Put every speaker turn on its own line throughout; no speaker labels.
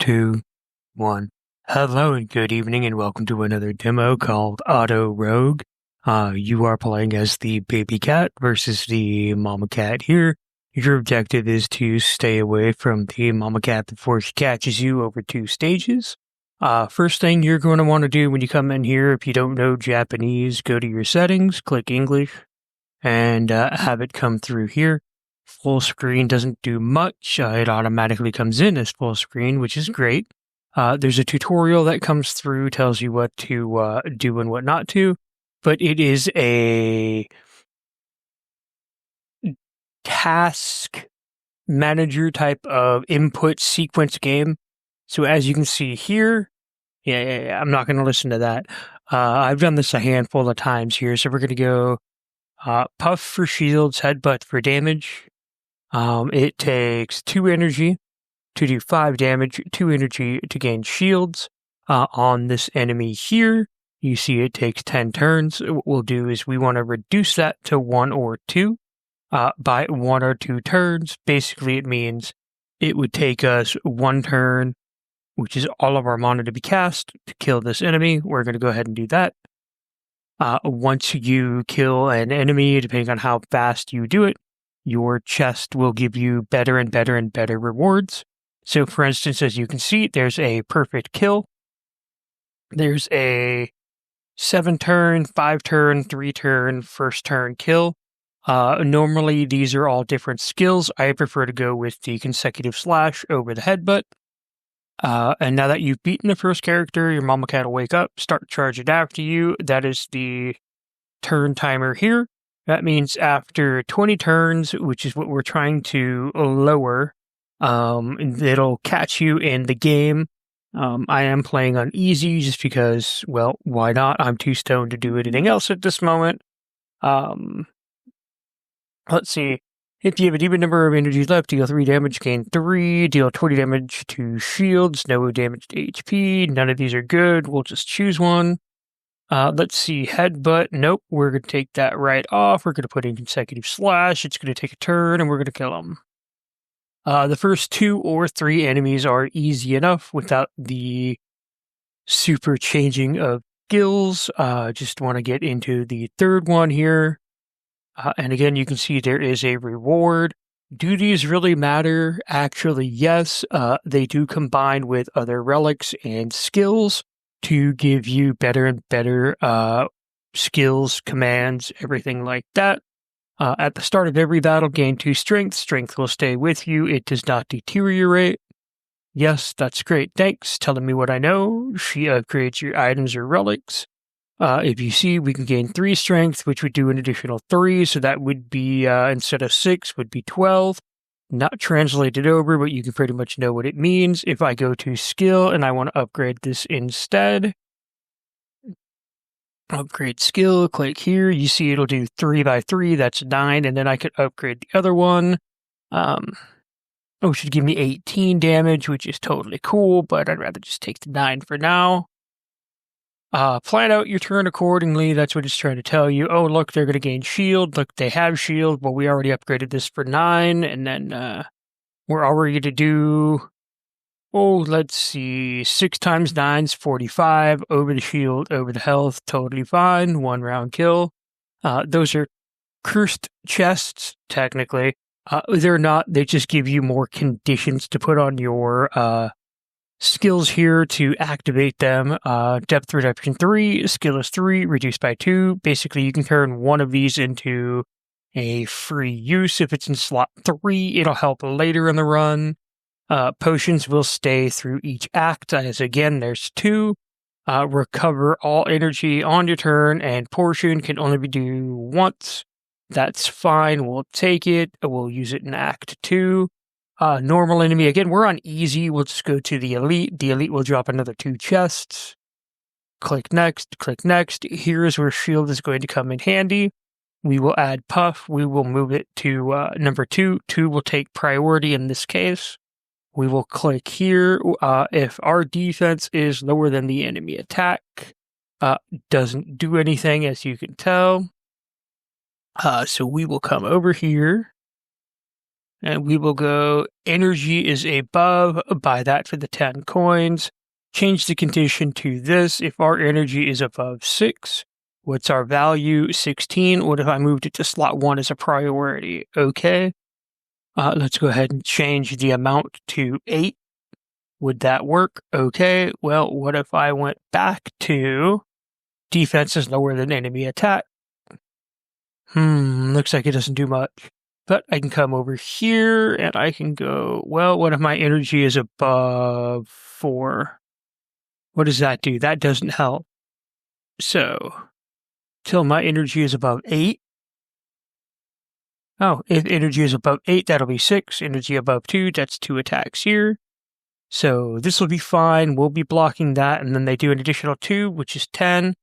2, 1. Hello and good evening and welcome to another demo called AutoRougue. You are playing as the baby cat versus the mama cat here. Your objective is to stay away from the mama cat before she catches you over 2 stages. First thing you're going to want to do when you come in here, if you don't know Japanese, go to your settings, click English, and have it come through here. Full screen doesn't do much. It automatically comes in as full screen, which is great. There's a tutorial that comes through, tells you what to do and what not to, but it is a task manager type of input sequence game. So as you can see here, I'm not going to listen to that. I've done this a handful of times here, so we're going to go puff for shields, headbutt for damage. It takes 2 energy to do 5 damage, 2 energy to gain shields. On this enemy here, you see it takes 10 turns. What we'll do is we want to reduce that to 1 or 2. By 1 or 2 turns, basically it means it would take us 1 turn, which is all of our mana to be cast, to kill this enemy. We're going to go ahead and do that. Once you kill an enemy, depending on how fast you do it, your chest will give you better and better and better rewards. So, for instance, as you can see, there's a perfect kill. There's a 7-turn, 5-turn, 3-turn, first turn kill. Normally, these are all different skills. I prefer to go with the consecutive slash over the headbutt. And now that you've beaten the first character, your mama cat will wake up, start charging after you. That is the turn timer here. That means after 20 turns, which is what we're trying to lower, it'll catch you in the game. I am playing on easy just because, well, why not? I'm too stoned to do anything else at this moment. Let's see. If you have an even number of energy left, deal 3 damage, gain 3, deal 20 damage to shields, no damage to HP. None of these are good. We'll just choose one. Let's see, headbutt. Nope, we're going to take that right off. We're going to put in consecutive slash. It's going to take a turn, and we're going to kill them. The first 2 or 3 enemies are easy enough without the super changing of skills. Just want to get into the third one here. And again, you can see there is a reward. Do these really matter? Actually, yes. They do combine with other relics and skills to give you better and better skills, commands, everything like that. At the start of every battle, gain 2 strength. Strength will stay with you. It does not deteriorate. Yes, that's great. Thanks. Telling me what I know. She upgrades your items or relics. If you see, we can gain 3 strength, which would do an additional 3. So that would be, instead of 6, would be 12. Not translated over, but you can pretty much know what it means. If I go to skill and I want to upgrade this instead, upgrade skill, click here. You see it'll do 3 by 3, that's 9, and then I could upgrade the other one. It should give me 18 damage, which is totally cool, but I'd rather just take the 9 for now. Plan out your turn accordingly. That's what it's trying to tell you. Oh, look, they're going to gain shield. Look, they have shield. Well, we already upgraded this for 9. And then we're already going to do, let's see, 6 times 9 is 45. Over the shield, over the health, totally fine. 1 round kill. Those are cursed chests, technically. They're not. They just give you more conditions to put on your skills here to activate them. Depth reduction 3, skill is 3, reduced by 2. Basically, you can turn one of these into a free use. If it's in slot 3, it'll help later in the run. Potions will stay through each act, as again, there's 2. Recover all energy on your turn, and portion can only be due once. That's fine, we'll take it. We'll use it in Act 2. Normal enemy, again, we're on easy. We'll just go to the elite. The elite will drop another 2 chests. Click next, click next. Here's where shield is going to come in handy. We will add puff. We will move it to number 2. 2 will take priority in this case. We will click here. If our defense is lower than the enemy attack, doesn't do anything, as you can tell. So we will come over here. And we will go energy is above, buy that for the 10 coins. Change the condition to this. If our energy is above 6, what's our value? 16. What if I moved it to slot 1 as a priority? Okay. Let's go ahead and change the amount to 8. Would that work? Okay. Well, what if I went back to defense is lower than enemy attack? Looks like it doesn't do much. But I can come over here and I can go, well, what if my energy is above 4? What does that do? That doesn't help. So, till my energy is above 8. Oh, if energy is above 8, that'll be 6. Energy above 2, that's 2 attacks here. So this will be fine. We'll be blocking that, and then they do an additional 2, which is 10.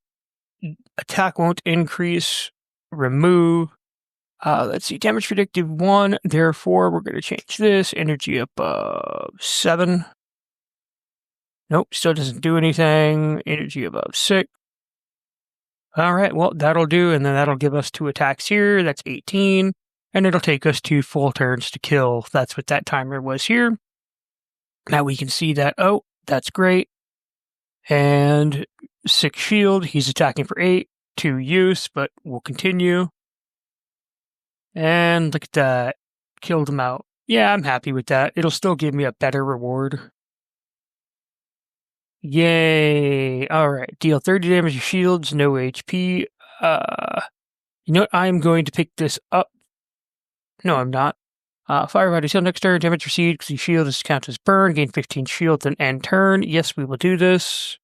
Attack won't increase. Remove. Let's see, damage predictive 1. Therefore, we're going to change this. Energy above 7. Nope, still doesn't do anything. Energy above 6. All right, well, that'll do, and then that'll give us 2 attacks here. That's 18, and it'll take us 2 full turns to kill. That's what that timer was here. Now we can see that, oh, that's great. And 6 shield, he's attacking for 8, 2 use, but we'll continue. And look at that, killed him out. Yeah, I'm happy with that. It'll still give me a better reward. Yay! Alright, deal 30 damage to shields, no HP. You know what, I'm going to pick this up. No, I'm not. Firefighter shield next turn, damage received because the shield is counted as burn, gain 15 shields and end turn. Yes, we will do this.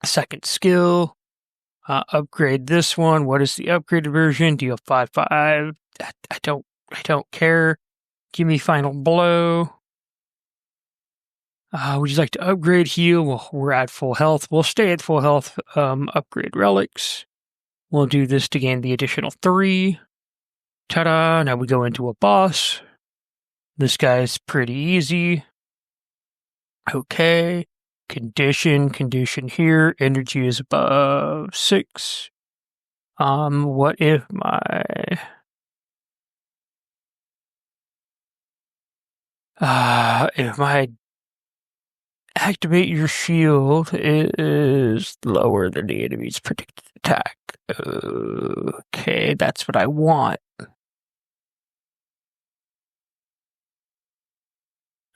Second skill. Upgrade this one. What is the upgraded version? Deal 5/5. I don't care. Give me final blow. Would you like to upgrade heal? Well, we're at full health. We'll stay at full health. Upgrade relics. We'll do this to gain the additional 3. Ta-da! Now we go into a boss. This guy's pretty easy. Okay. Condition here. Energy is above 6. What if my activate your shield is lower than the enemy's predicted attack? Okay, that's what I want.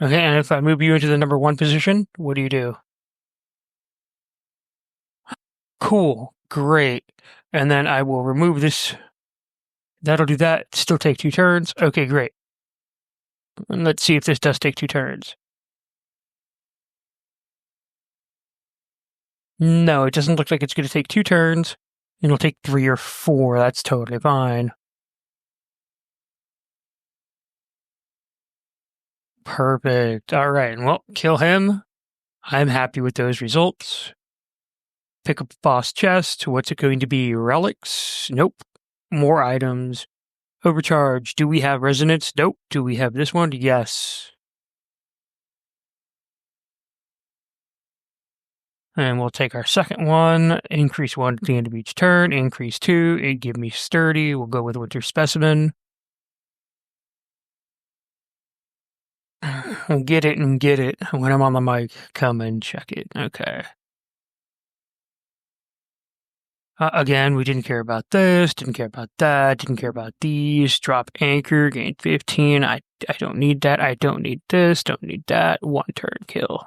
Okay, and if I move you into the number 1 position, what do you do? Cool, great. And then I will remove this. That'll do that. Still take 2 turns. Okay, great. And let's see if this does take 2 turns. No, it doesn't look like it's going to take 2 turns. It'll take 3 or 4. That's totally fine. Perfect. All right. Well, kill him. I'm happy with those results. Pick up boss chest. What's it going to be? Relics? Nope. More items. Overcharge. Do we have resonance? Nope. Do we have this one? Yes. And we'll take our second one. Increase 1 at the end of each turn. Increase 2. It give me sturdy. We'll go with winter specimen. Get it and get it. When I'm on the mic, come and check it. Okay. Again, we didn't care about this, didn't care about that, didn't care about these. Drop anchor, gain 15. I don't need that. I don't need this, don't need that. 1 turn kill.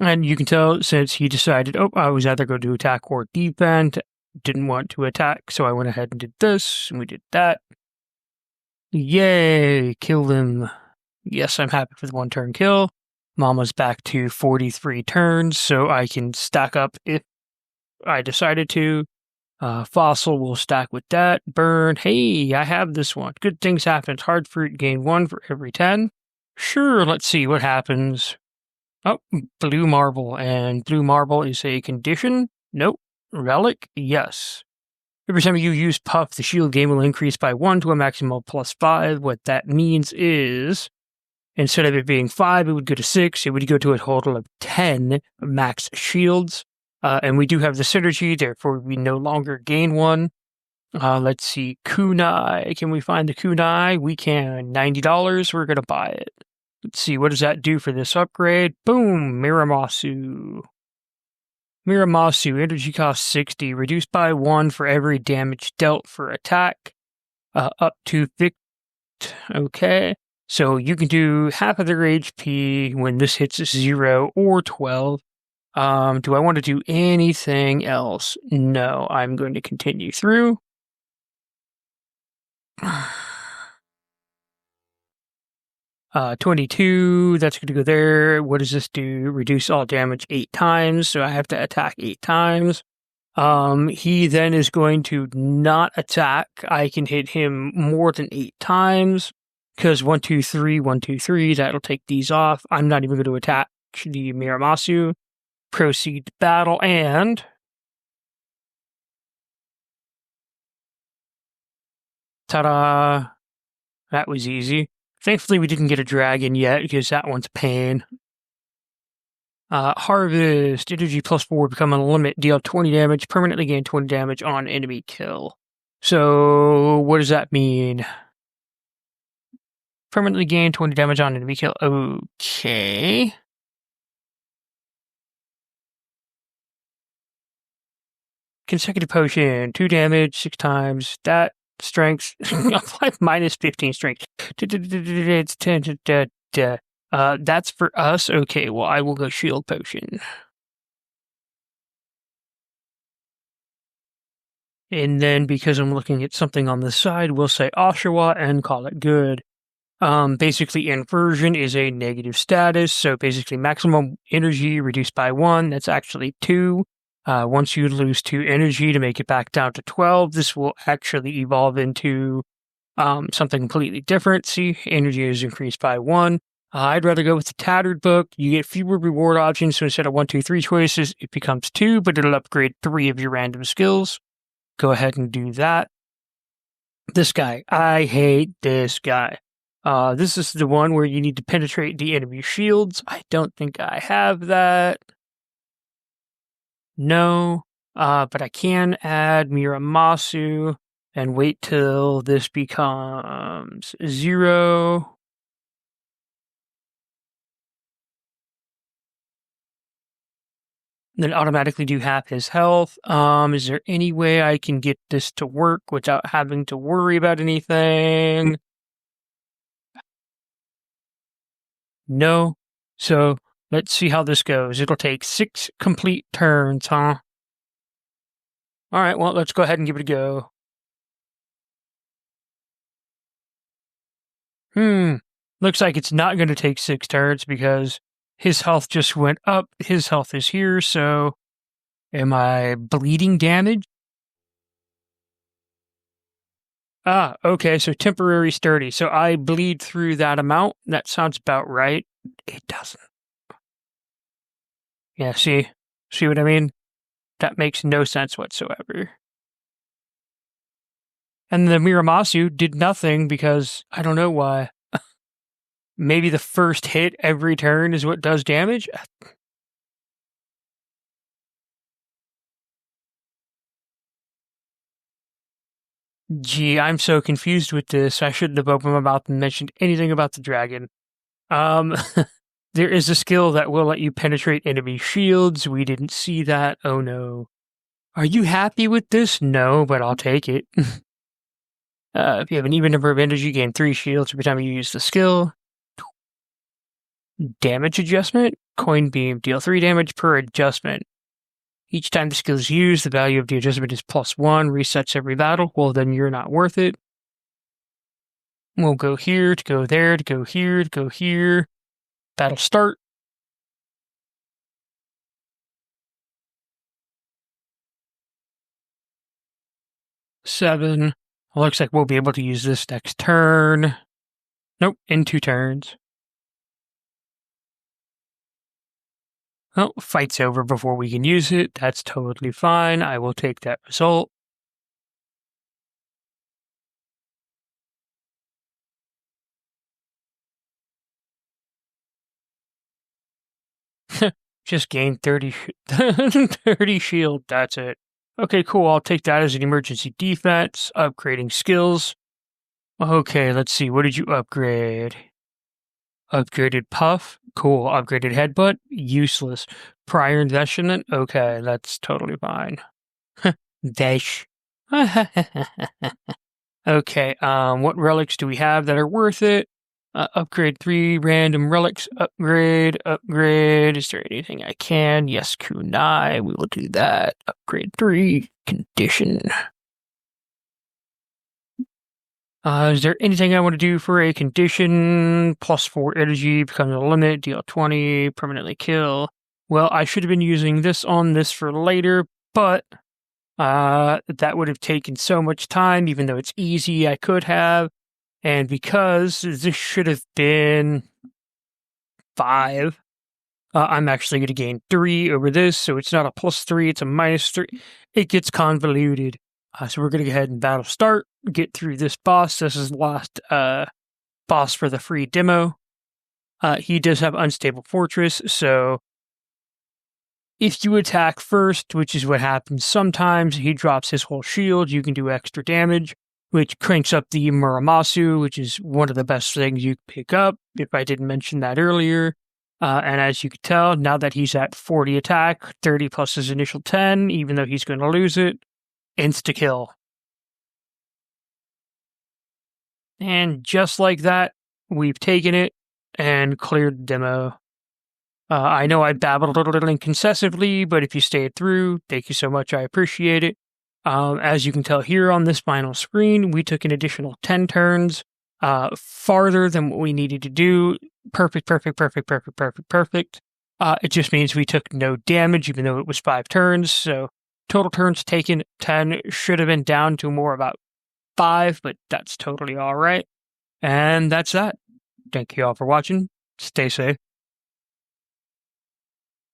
And you can tell since he decided, I was either going to attack or defend, didn't want to attack, so I went ahead and did this, and we did that. Yay, killed him. Yes, I'm happy for the 1 turn kill. Mama's back to 43 turns, so I can stack up if I decided to. Fossil will stack with that. Burn. Hey, I have this one. Good things happen. Hard fruit, gain 1 for every 10. Sure, let's see what happens. Oh, blue marble. And blue marble is a condition? Nope. Relic? Yes. Every time you use Puff, the shield gain will increase by 1 to a maximum of +5. What that means is, instead of it being 5, it would go to 6. It would go to a total of 10 max shields. And we do have the synergy, therefore we no longer gain 1. Let's see. Kunai. Can we find the kunai? We can. $90. We're going to buy it. Let's see. What does that do for this upgrade? Boom. Miramasu. Miramasu. Energy cost 60. Reduced by 1 for every damage dealt for attack. Up to 50. Okay. So you can do half of their HP when this hits 0 or 12. Do I want to do anything else? No. I'm going to continue through. 22, that's going to go there. What does this do? Reduce all damage 8 times, so I have to attack 8 times. He then is going to not attack. I can hit him more than 8 times, because 1, 2, 3, 1, 2, 3, that'll take these off. I'm not even going to attack the Miramasu. Proceed to battle, and... ta-da! That was easy. Thankfully, we didn't get a dragon yet, because that one's pain. Harvest. Energy +4, become a limit. Deal 20 damage. Permanently gain 20 damage on enemy kill. So, what does that mean? Permanently gain 20 damage on enemy kill. Okay. Consecutive potion. 2 damage, 6 times. That strength. Apply minus 15 strength. It's 10. That's for us. Okay, well, I will go shield potion. And then, because I'm looking at something on the side, we'll say Oshawa and call it good. Basically, inversion is a negative status, so basically maximum energy reduced by 1, that's actually 2. Once you lose 2 energy to make it back down to 12, this will actually evolve into something completely different. See, energy is increased by 1. I'd rather go with the Tattered Book. You get fewer reward options, so instead of 1, 2, 3 choices, it becomes 2, but it'll upgrade 3 of your random skills. Go ahead and do that. This guy. I hate this guy. This is the one where you need to penetrate the enemy shields. I don't think I have that. No. But I can add Miramasu and wait till this becomes 0. Then automatically do half his health. Is there any way I can get this to work without having to worry about anything? No. So, let's see how this goes. It'll take 6 complete turns, huh? Alright, well, let's go ahead and give it a go. Looks like it's not going to take 6 turns because his health just went up. His health is here, so am I bleeding damage? Okay, so temporary sturdy. So I bleed through that amount. That sounds about right. It doesn't. Yeah, see what I mean? That makes no sense whatsoever. And the Miramasu did nothing because I don't know why. Maybe the first hit every turn is what does damage? Gee, I'm so confused with this. I shouldn't have opened my mouth and mentioned anything about the dragon. There is a skill that will let you penetrate enemy shields. We didn't see that. Oh no. Are you happy with this? No, but I'll take it. If you have an even number of energy, gain 3 shields every time you use the skill. Damage adjustment. Coin beam. Deal 3 damage per adjustment. Each time the skill is used, the value of the adjustment is +1. Resets every battle. Well, then you're not worth it. We'll go here, to go there, to go here, to go here. Battle start. Seven. Looks like we'll be able to use this next turn. Nope, in 2 turns. Oh, fight's over before we can use it. That's totally fine. I will take that result. Just gain 30, 30 shield. That's it. Okay, cool. I'll take that as an emergency defense. Upgrading skills. Okay, let's see. What did you upgrade? Upgraded puff. Cool. Upgraded headbutt. Useless. Prior investment. Okay, that's totally fine. Dash. Okay, what relics do we have that are worth it? Upgrade 3 random relics. Upgrade. Is there anything I can? Yes, kunai. We will do that. Upgrade 3. Condition. Is there anything I want to do for a condition? +4 energy, becomes a limit, deal 20, permanently kill. Well, I should have been using this on this for later, but that would have taken so much time, even though it's easy, I could have. And because this should have been 5, I'm actually going to gain 3 over this, so it's not a +3, it's a -3. It gets convoluted. So we're going to go ahead and battle start, get through this boss. This is the last boss for the free demo. He does have Unstable Fortress, so if you attack first, which is what happens sometimes, he drops his whole shield, you can do extra damage, which cranks up the Muramasu, which is one of the best things you can pick up, if I didn't mention that earlier. And as you can tell, now that he's at 40 attack, 30 plus his initial 10, even though he's going to lose it, insta-kill. And just like that, we've taken it and cleared the demo. I know I babbled a little inconcessively, but if you stayed through, thank you so much, I appreciate it. As you can tell here on this final screen, we took an additional 10 turns, farther than what we needed to do. Perfect. It just means we took no damage, even though it was 5 turns, so total turns taken, 10, should have been down to more about 5, but that's totally alright. And that's that. Thank you all for watching. Stay safe.